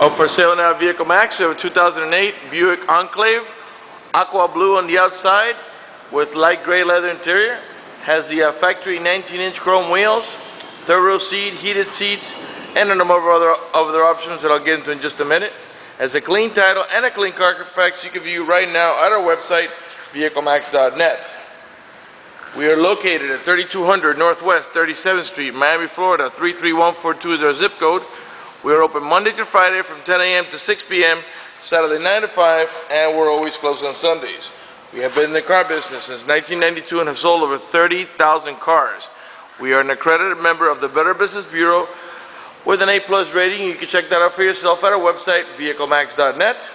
For sale now, Vehicle Max. We have a 2008 Buick Enclave, aqua blue on the outside with light gray leather interior. Has the factory 19-inch chrome wheels, third-row seat, heated seats, and a number of other options that I'll get into in just a minute. Has a clean title and a clean Carfax you can view right now at our website, vehiclemax.net. We are located at 3200 Northwest 37th Street, Miami, Florida 33142 is our zip code. We are open Monday to Friday from 10 a.m. to 6 p.m., Saturday 9 to 5, and we're always closed on Sundays. We have been in the car business since 1992 and have sold over 30,000 cars. We are an accredited member of the Better Business Bureau with an A+ rating. You can check that out for yourself at our website, vehiclemax.net.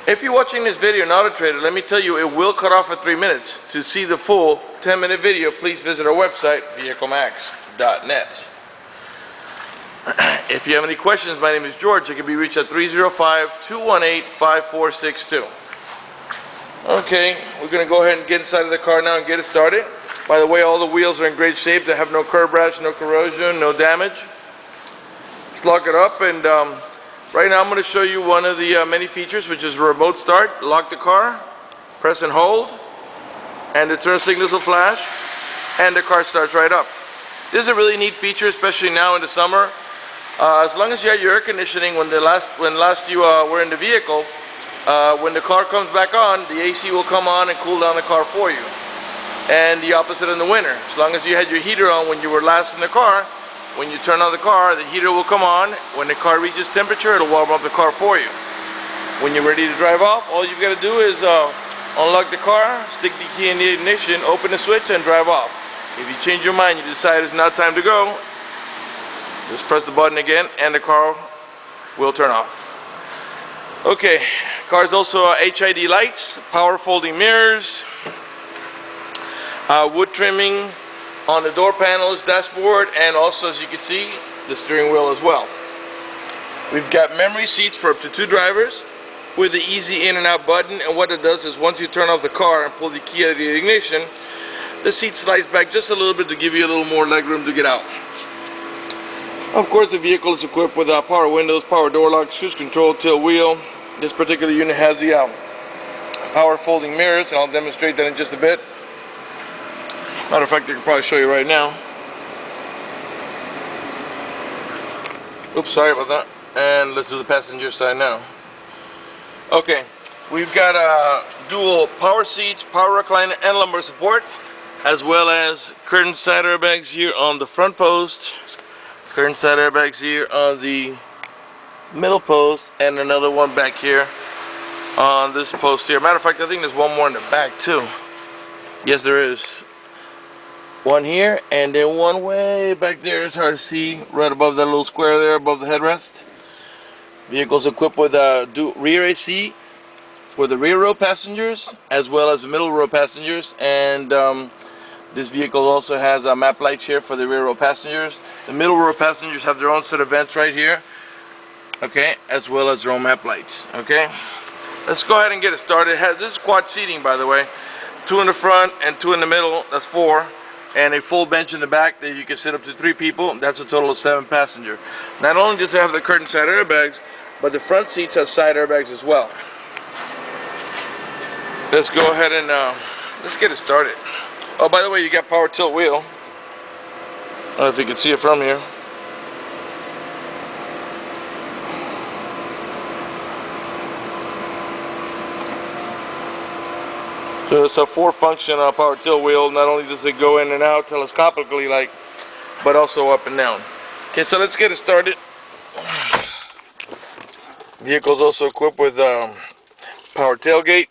If you're watching this video on Auto Trader, let me tell you, it will cut off at 3 minutes. To see the full 10-minute video, please visit our website, vehiclemax.net. If you have any questions, my name is George. I can be reached at 305-218-5462. Okay, we're going to go ahead and get inside of the car now and get it started. By the way, all the wheels are in great shape. They have no curb rash, no corrosion, no damage. Let's lock it up, and right now I'm going to show you one of the many features, which is remote start. Lock the car, press and hold, and the turn signals will flash, and the car starts right up. This is a really neat feature, especially now in the summer. As long as you had your air conditioning when last you were in the vehicle, when the car comes back on, the AC will come on and cool down the car for you. And the opposite in the winter. As long as you had your heater on when you were last in the car, when you turn on the car, the heater will come on. When the car reaches temperature, it'll warm up the car for you. When you're ready to drive off, all you've got to do is unlock the car, stick the key in the ignition, open the switch, and drive off. If you change your mind, you decide it's not time to go, just press the button again and the car will turn off. Okay, car's also H.I.D lights, power folding mirrors, wood trimming on the door panels, dashboard, and also, as you can see, the steering wheel as well. We've got memory seats for up to 2 drivers with the easy in and out button, and what it does is once you turn off the car and pull the key out of the ignition, the seat slides back just a little bit to give you a little more leg room to get out. Of course, the vehicle is equipped with power windows, power door locks, cruise control, tilt wheel. This particular unit has the power folding mirrors, and I'll demonstrate that in just a bit. Matter of fact, I can probably show you right now. Oops, sorry about that. And let's do the passenger side now. Okay, we've got dual power seats, power recliner, and lumbar support, as well as curtain side airbags here on the front post, curtain side airbags here on the middle post, and another one back here on this post here. Matter of fact, I think there's one more in the back too. Yes, there is. One here, and then one way back there. It's hard to see, right above that little square there, above the headrest. Vehicle's equipped with a rear AC for the rear row passengers, as well as the middle row passengers, and this vehicle also has map lights here for the rear row passengers. The middle row passengers have their own set of vents right here, okay, as well as their own map lights. Okay, let's go ahead and get it started. This is quad seating, by the way. 2 in the front and 2 in the middle, that's 4. And a full bench in the back that you can sit up to 3 people. That's a total of 7 passenger. Not only does it have the curtain side airbags, but the front seats have side airbags as well. Let's go ahead and let's get it started. Oh, by the way, you got power tilt wheel. I don't know if you can see it from here. So it's a 4-function power tilt wheel. Not only does it go in and out telescopically, but also up and down. Okay, so let's get it started. Vehicle's also equipped with power tailgate.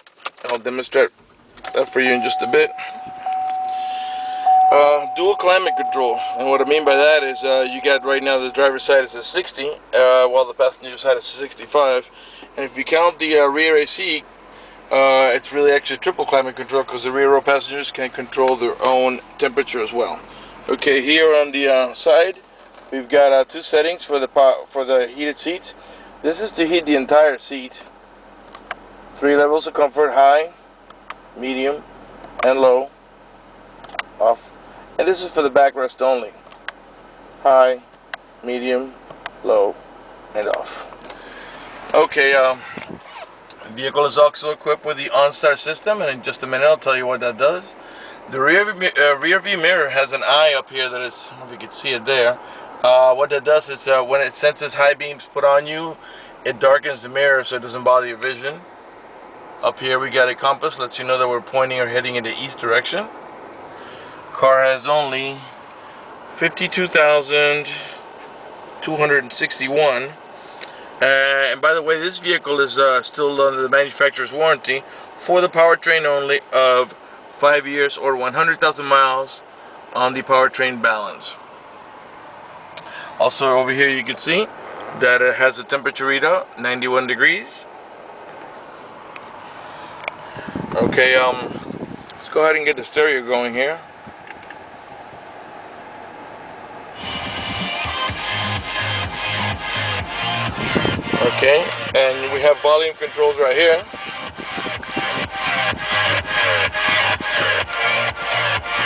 I'll demonstrate that for you in just a bit. Dual climate control, and what I mean by that is you got right now the driver's side is a 60, while the passenger side is a 65. And if you count the rear AC, it's really actually triple climate control, because the rear row passengers can control their own temperature as well. Okay, here on the side, we've got 2 settings for the heated seats. This is to heat the entire seat. 3 levels of comfort: high, medium, and low. Off. And this is for the backrest only. High, medium, low, it off. Okay, the vehicle is also equipped with the OnStar system, and in just a minute I'll tell you what that does. The rear view mirror has an eye up here that is, I don't know if you can see it there. What that does is when it senses high beams put on you, it darkens the mirror so it doesn't bother your vision. Up here we got a compass, lets you know that we're pointing or heading in the east direction. Car has only 52,261. And by the way, this vehicle is still under the manufacturer's warranty for the powertrain only of 5 years or 100,000 miles on the powertrain balance. Also over here you can see that it has a temperature readout, 91 degrees. Okay, let's go ahead and get the stereo going here. Okay, and we have volume controls right here.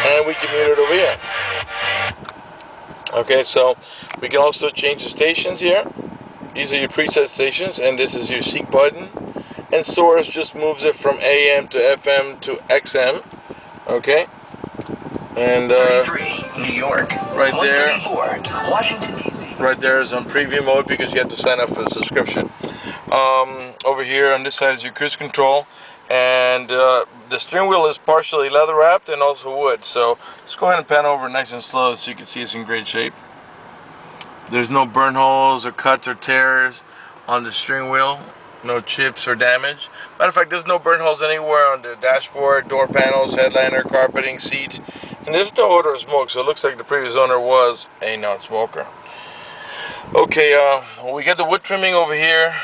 And we can mute it over here. Okay, so we can also change the stations here. These are your preset stations, and this is your seek button. And source just moves it from AM to FM to XM. Okay, and 33, New York. Right there. 134, Washington DC. Right there is on preview mode because you have to sign up for the subscription. Over here on this side is your cruise control, and the steering wheel is partially leather wrapped and also wood. So let's go ahead and pan over nice and slow so you can see it's in great shape. There's no burn holes or cuts or tears on the steering wheel, no chips or damage. Matter of fact, there's no burn holes anywhere on the dashboard, door panels, headliner, carpeting, seats, and there's no odor of smoke, so it looks like the previous owner was a non-smoker. Okay, we got the wood trimming over here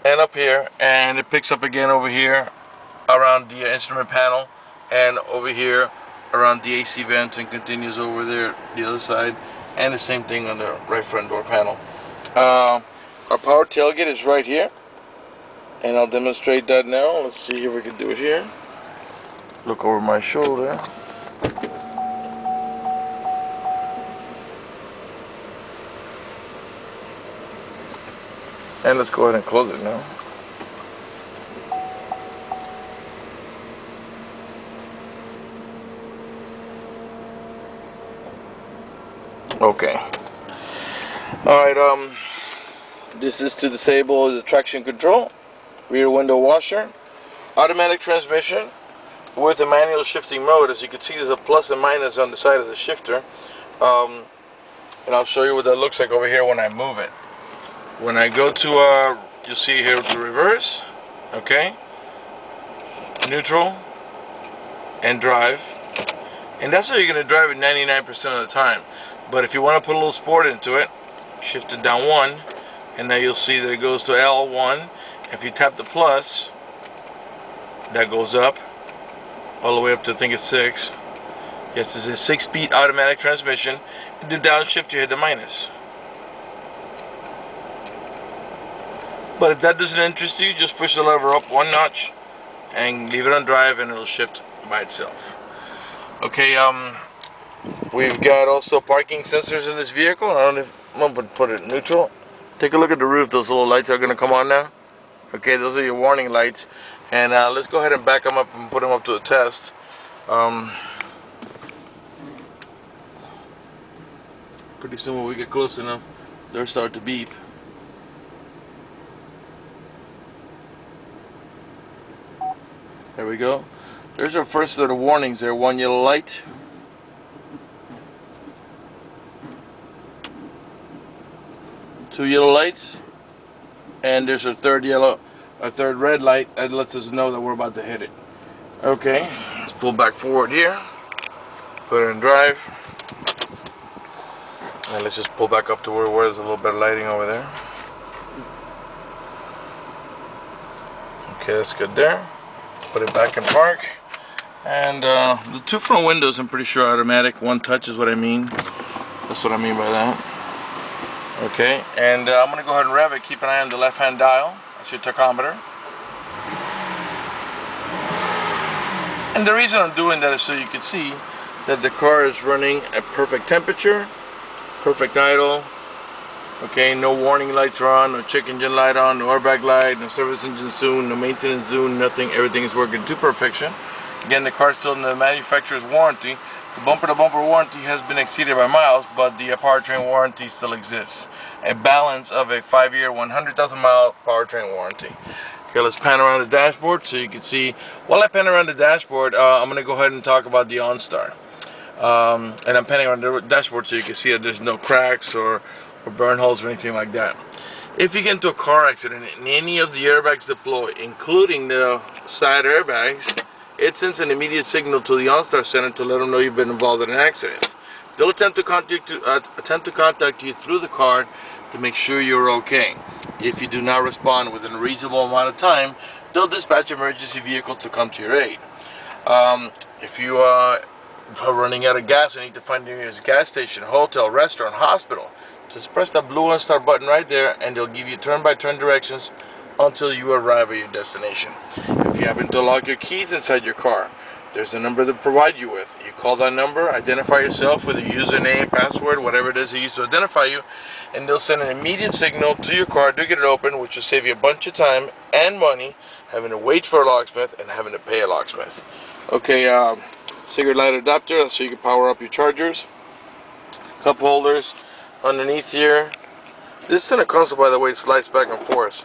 and up here, and it picks up again over here around the instrument panel and over here around the AC vents, and continues over there the other side, and the same thing on the right front door panel. Our power tailgate is right here, and I'll demonstrate that now. Let's see if we can do it here. Look over my shoulder. And let's go ahead and close it now. Okay. Alright, this is to disable the traction control, rear window washer, automatic transmission with a manual shifting mode. As you can see, there's a plus and minus on the side of the shifter. And I'll show you what that looks like over here when I move it. When I go to, you'll see here the reverse, okay, neutral, and drive. And that's how you're going to drive it 99% of the time. But if you want to put a little sport into it, shift it down one, and now you'll see that it goes to L1. If you tap the plus, that goes up, all the way up to, I think it's 6. Yes, it's a 6-speed automatic transmission. And the downshift, you hit the minus. But if that doesn't interest you, just push the lever up one notch and leave it on drive, and it'll shift by itself. Okay, we've got also parking sensors in this vehicle. I don't know if I'm going to put it in neutral. Take a look at the roof. Those little lights are going to come on now. Okay, those are your warning lights. And let's go ahead and back them up and put them up to the test. Pretty soon when we get close enough, they'll start to beep. There we go. There's our first set of warnings there. One yellow light. Two yellow lights. And there's a third red light that lets us know that we're about to hit it. Okay, let's pull back forward here. Put it in drive. And let's just pull back up to where there's a little bit of lighting over there. Okay, that's good there. Put it back in park. And the two front windows, I'm pretty sure, are automatic. One touch is what I mean. That's what I mean by that. Okay, and I'm going to go ahead and rev it. Keep an eye on the left-hand dial. That's your tachometer. And the reason I'm doing that is so you can see that the car is running at perfect temperature, perfect idle, Okay, no warning lights are on, no check engine light on, no airbag light, no service engine soon, no maintenance soon, nothing. Everything is working to perfection. Again, the car is still in the manufacturer's warranty. The bumper-to-bumper warranty has been exceeded by miles, but the powertrain warranty still exists. A balance of a 5-year, 100,000-mile powertrain warranty. Okay, let's pan around the dashboard so you can see. While I pan around the dashboard, I'm going to go ahead and talk about the OnStar. And I'm panning around the dashboard so you can see that there's no cracks or burn holes or anything like that. If you get into a car accident and any of the airbags deploy, including the side airbags, it sends an immediate signal to the OnStar Center to let them know you've been involved in an accident. They'll attempt to contact you through the car to make sure you're okay. If you do not respond within a reasonable amount of time, they'll dispatch an emergency vehicle to come to your aid. If you are running out of gas and need to find the nearest gas station, hotel, restaurant, hospital, just press that blue OnStar button right there and they'll give you turn-by-turn directions until you arrive at your destination. If you happen to lock your keys inside your car, there's a number they'll provide you with. You call that number, identify yourself with a username, password, whatever it is they use to identify you, and they'll send an immediate signal to your car to get it open, which will save you a bunch of time and money having to wait for a locksmith and having to pay a locksmith. Okay, cigarette light adapter so you can power up your chargers. Cup holders underneath here. This center console, by the way, slides back and forth.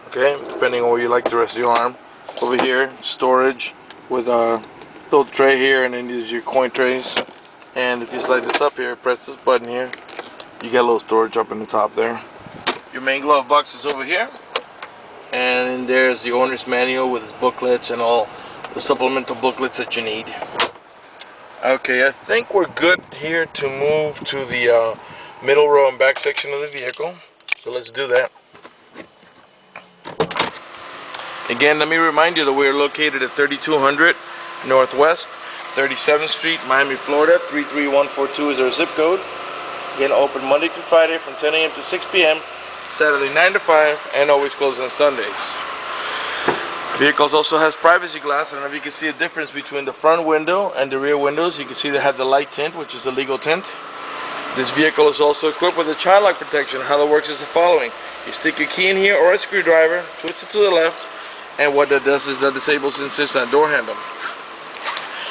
Okay, depending on where you like to rest your arm. Over here, storage with a little tray here, and then these are your coin trays. And if you slide this up here, press this button here, you get a little storage up in the top there. Your main glove box is over here, and there's the owner's manual with its booklets and all the supplemental booklets that you need. Okay, I think we're good here to move to the middle row and back section of the vehicle. So let's do that. Again, let me remind you that we're located at 3200 Northwest 37th Street, Miami, Florida. 33142 is our zip code. Again, open Monday to Friday from 10 a.m. to 6 p.m. Saturday 9 to 5, and always closed on Sundays. Vehicles also has privacy glass. I don't know if you can see a difference between the front window and the rear windows. You can see they have the light tint, which is the legal tint. This vehicle is also equipped with a child lock protection. How it works is the following. You stick your key in here or a screwdriver, twist it to the left, and what that does is that disables and insists on door handle.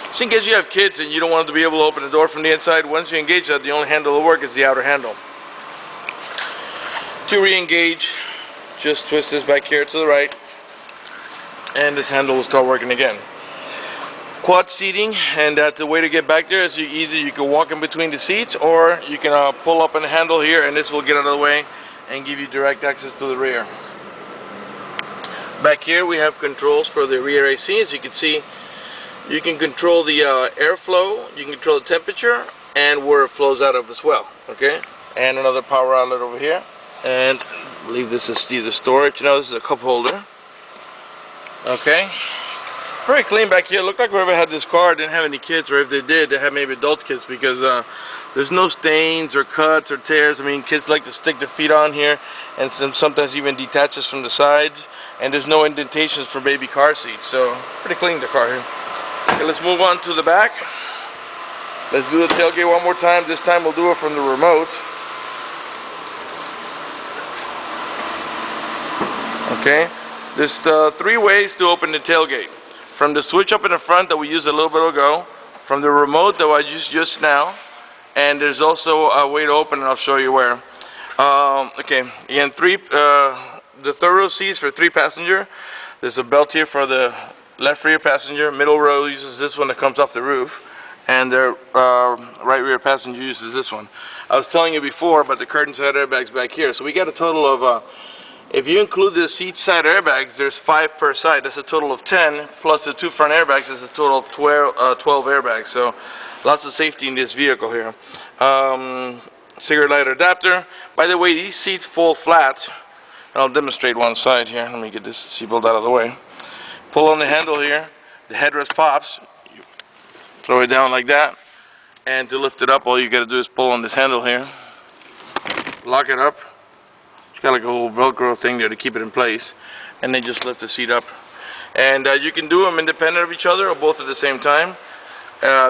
Just in case you have kids and you don't want them to be able to open the door from the inside, once you engage that, the only handle that will work is the outer handle. To re-engage, just twist this back here to the right, and this handle will start working again. Quad seating, and the way to get back there is you can walk in between the seats, or you can pull up on the handle here, and this will get out of the way and give you direct access to the rear. Back here we have controls for the rear AC. As you can see, you can control the airflow, you can control the temperature, and where it flows out of as well. Okay, and another power outlet over here, and I believe this is the storage. Now this is a cup holder. Okay, very clean back here. Looked like whoever had this car didn't have any kids, or if they did, they had maybe adult kids, because there's no stains or cuts or tears. I mean, kids like to stick their feet on here, and sometimes even detaches from the sides. And there's no indentations for baby car seats, so pretty clean the car here. Okay, let's move on to the back. Let's do the tailgate one more time. This time we'll do it from the remote. Okay, there's 3 ways to open the tailgate. From the switch up in the front that we used a little bit ago, from the remote that I used just now, and there's also a way to open it. I'll show you where. Okay, again, the third row seats for 3 passenger. There's a belt here for the left rear passenger. Middle row uses this one that comes off the roof, and the right rear passenger uses this one. I was telling you before about the curtain side airbags back here. So we got a total of, if you include the seat side airbags, there's 5 per side. That's a total of 10, plus the 2 front airbags is a total of 12 airbags. So lots of safety in this vehicle here. Cigarette light adapter. By the way, these seats fold flat. I'll demonstrate one side here. Let me get this seatbelt out of the way. Pull on the handle here. The headrest pops. You throw it down like that. And to lift it up, all you got to do is pull on this handle here. Lock it up. It's got like a whole Velcro thing there to keep it in place. And then just lift the seat up. And you can do them independent of each other or both at the same time.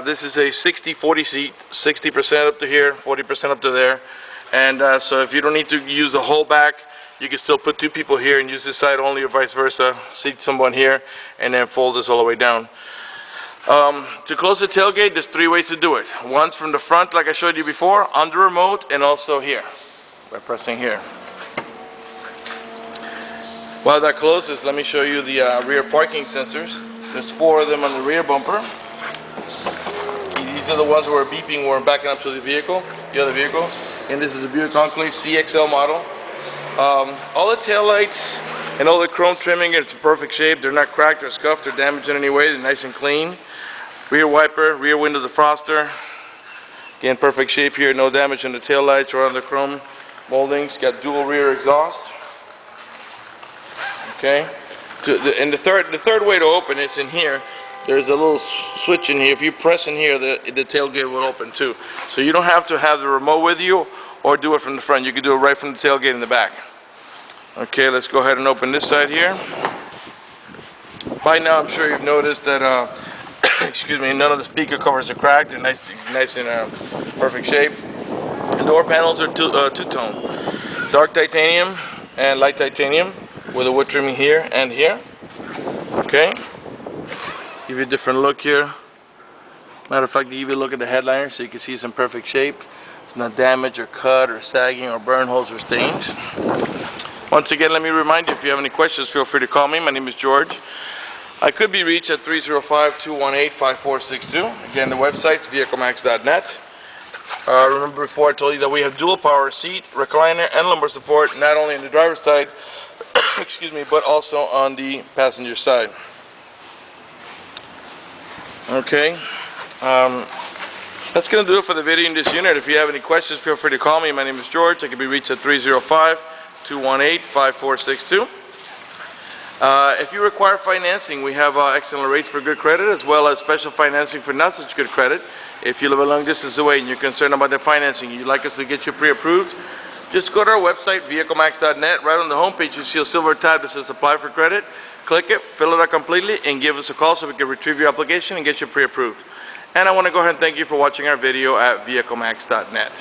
This is a 60-40 seat. 60% up to here, 40% up to there. And so if you don't need to use the whole back, you can still put 2 people here and use this side only, or vice versa. Seat someone here and then fold this all the way down. To close the tailgate, there's 3 ways to do it. One's from the front, like I showed you before, on the remote, and also here by pressing here. While that closes, let me show you the rear parking sensors. There's 4 of them on the rear bumper. These are the ones that were beeping when we're backing up to the vehicle, the other vehicle. And this is a Buick Enclave CXL model. All the tail lights and all the chrome trimming, it's in perfect shape. They're not cracked or scuffed or damaged in any way. They're nice and clean. Rear wiper, rear window defroster. Again, perfect shape here. No damage on the tail lights or on the chrome moldings. Got dual rear exhaust. Okay. And the third way to open it's in here. There's a little switch in here. If you press in here, the tailgate will open too. So you don't have to have the remote with you or do it from the front. You can do it right from the tailgate in the back. Okay, let's go ahead and open this side here. By now, I'm sure you've noticed that, excuse me, none of the speaker covers are cracked. They're nice in perfect shape. The door panels are two-tone. Dark titanium and light titanium with a wood trimming here and here. Okay. Give you a different look here. Matter of fact, give you a look at the headliner so you can see it's in perfect shape. It's not damaged or cut or sagging or burn holes or stains. Once again, let me remind you, if you have any questions, feel free to call me. My name is George. I could be reached at 305-218-5462. Again, the website's vehiclemax.net. Remember before I told you that we have dual power seat, recliner, and lumbar support, not only on the driver's side, excuse me, but also on the passenger side. Okay, that's going to do it for the video in this unit. If you have any questions, feel free to call me. My name is George. I can be reached at 305-218-5462. If you require financing, we have excellent rates for good credit, as well as special financing for not such good credit. If you live a long distance away and you're concerned about the financing, you'd like us to get you pre-approved, just go to our website, vehiclemax.net. Right on the homepage, you see a silver tab that says Apply for Credit. Click it, fill it out completely, and give us a call so we can retrieve your application and get you pre-approved. And I want to go ahead and thank you for watching our video at vehiclemax.net.